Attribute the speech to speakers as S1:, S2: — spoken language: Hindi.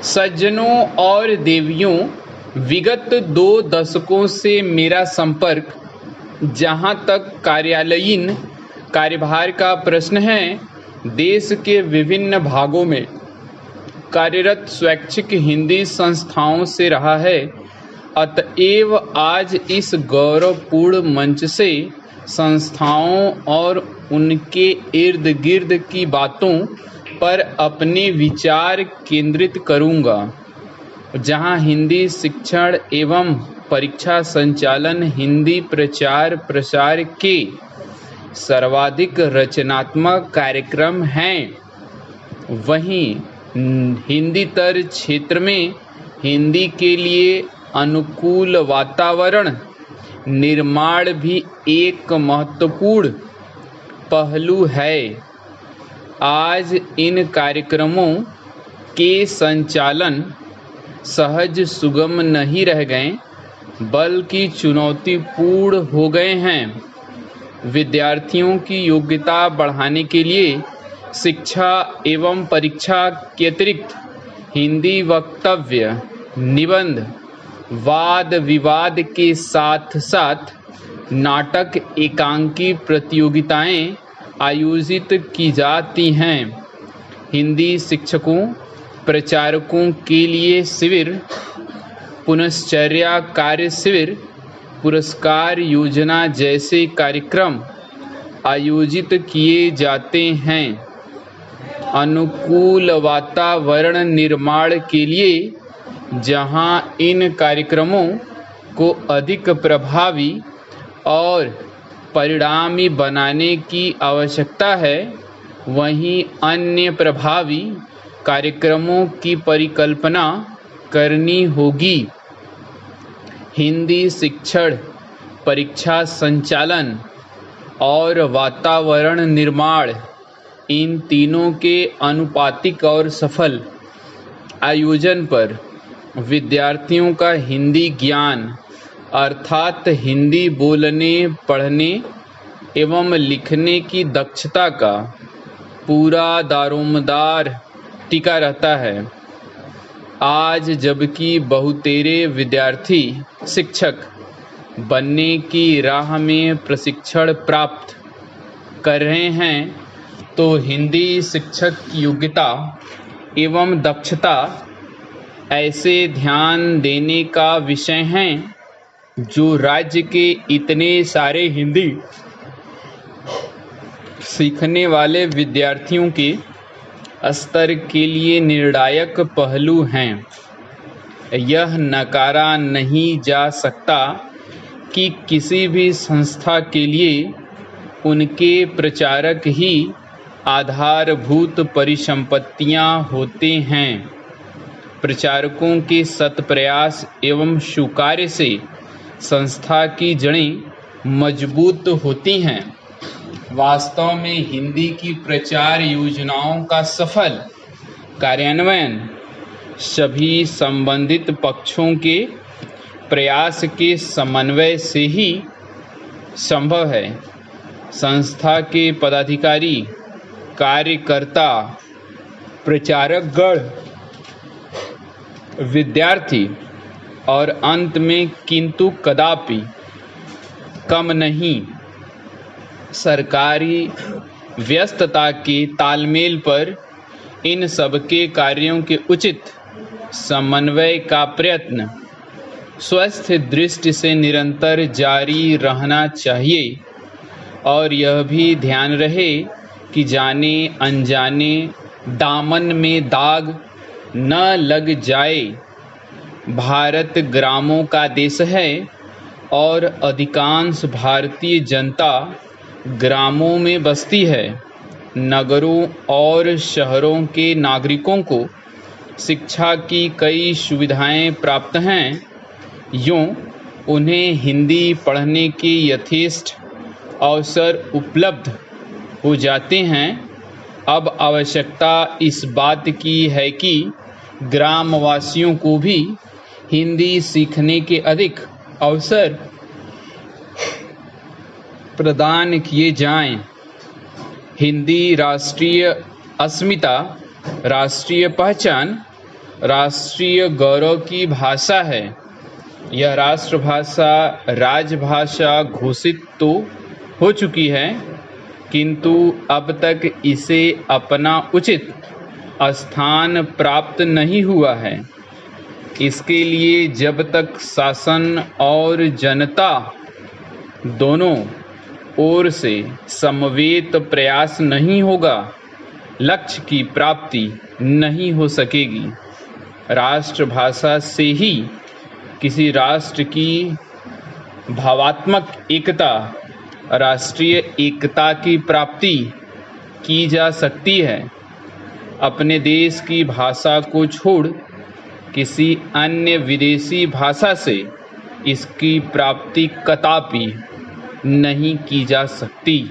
S1: सज्जनों और देवियों, विगत 2 दशकों से मेरा संपर्क जहां तक कार्यालयीन कार्यभार का प्रश्न है, देश के विभिन्न भागों में कार्यरत स्वैच्छिक हिंदी संस्थाओं से रहा है। अतएव आज इस गौरवपूर्ण मंच से संस्थाओं और उनके इर्द गिर्द की बातों पर अपने विचार केंद्रित करूंगा, जहां हिंदी शिक्षण एवं परीक्षा संचालन हिंदी प्रचार प्रसार के सर्वाधिक रचनात्मक कार्यक्रम हैं, वहीं हिंदीतर क्षेत्र में हिंदी के लिए अनुकूल वातावरण निर्माण भी एक महत्वपूर्ण पहलू है। आज इन कार्यक्रमों के संचालन सहज सुगम नहीं रह गए, बल्कि चुनौतीपूर्ण हो गए हैं। विद्यार्थियों की योग्यता बढ़ाने के लिए शिक्षा एवं परीक्षा के अतिरिक्त हिंदी वक्तव्य, निबंध, वाद विवाद के साथ साथ नाटक, एकांकी प्रतियोगिताएं आयोजित की जाती हैं। हिंदी शिक्षकों, प्रचारकों के लिए शिविर, पुनश्चर्या कार्य शिविर, पुरस्कार योजना जैसे कार्यक्रम आयोजित किए जाते हैं। अनुकूल वातावरण निर्माण के लिए जहां इन कार्यक्रमों को अधिक प्रभावी और परिणामी बनाने की आवश्यकता है, वहीं अन्य प्रभावी कार्यक्रमों की परिकल्पना करनी होगी। हिंदी शिक्षण, परीक्षा संचालन और वातावरण निर्माण, इन तीनों के अनुपातिक और सफल आयोजन पर विद्यार्थियों का हिंदी ज्ञान अर्थात हिंदी बोलने, पढ़ने एवं लिखने की दक्षता का पूरा दारोमदार टिका रहता है। आज जबकि बहुतेरे विद्यार्थी शिक्षक बनने की राह में प्रशिक्षण प्राप्त कर रहे हैं, तो हिंदी शिक्षक की योग्यता एवं दक्षता ऐसे ध्यान देने का विषय है, जो राज्य के इतने सारे हिंदी सीखने वाले विद्यार्थियों के स्तर के लिए निर्णायक पहलू हैं। यह नकारा नहीं जा सकता कि किसी भी संस्था के लिए उनके प्रचारक ही आधारभूत परिसंपत्तियां होते हैं। प्रचारकों के सत्प्रयास एवं सुकार्य से संस्था की जड़ें मजबूत होती हैं। वास्तव में हिंदी की प्रचार योजनाओं का सफल कार्यान्वयन सभी संबंधित पक्षों के प्रयास के समन्वय से ही संभव है। संस्था के पदाधिकारी, कार्यकर्ता, प्रचारकगण, विद्यार्थी और अंत में किंतु कदापि कम नहीं, सरकारी व्यस्तता के तालमेल पर इन सबके कार्यों के उचित समन्वय का प्रयत्न स्वस्थ दृष्टि से निरंतर जारी रहना चाहिए, और यह भी ध्यान रहे कि जाने अनजाने दामन में दाग न लग जाए। भारत ग्रामों का देश है और अधिकांश भारतीय जनता ग्रामों में बसती है। नगरों और शहरों के नागरिकों को शिक्षा की कई सुविधाएं प्राप्त हैं, यूँ उन्हें हिंदी पढ़ने के यथेष्ट अवसर उपलब्ध हो जाते हैं। अब आवश्यकता इस बात की है कि ग्रामवासियों को भी हिंदी सीखने के अधिक अवसर प्रदान किए जाएं। हिंदी राष्ट्रीय अस्मिता, राष्ट्रीय पहचान राष्ट्रीय गौरव की भाषा है। यह राष्ट्रभाषा राजभाषा घोषित तो हो चुकी है, किंतु अब तक इसे अपना उचित स्थान प्राप्त नहीं हुआ है। इसके लिए जब तक शासन और जनता दोनों ओर से समवेत प्रयास नहीं होगा, लक्ष्य की प्राप्ति नहीं हो सकेगी। राष्ट्रभाषा से ही किसी राष्ट्र की भावात्मक एकता, राष्ट्रीय एकता की प्राप्ति की जा सकती है। अपने देश की भाषा को छोड़ किसी अन्य विदेशी भाषा से इसकी प्राप्ति कदापि नहीं की जा सकती।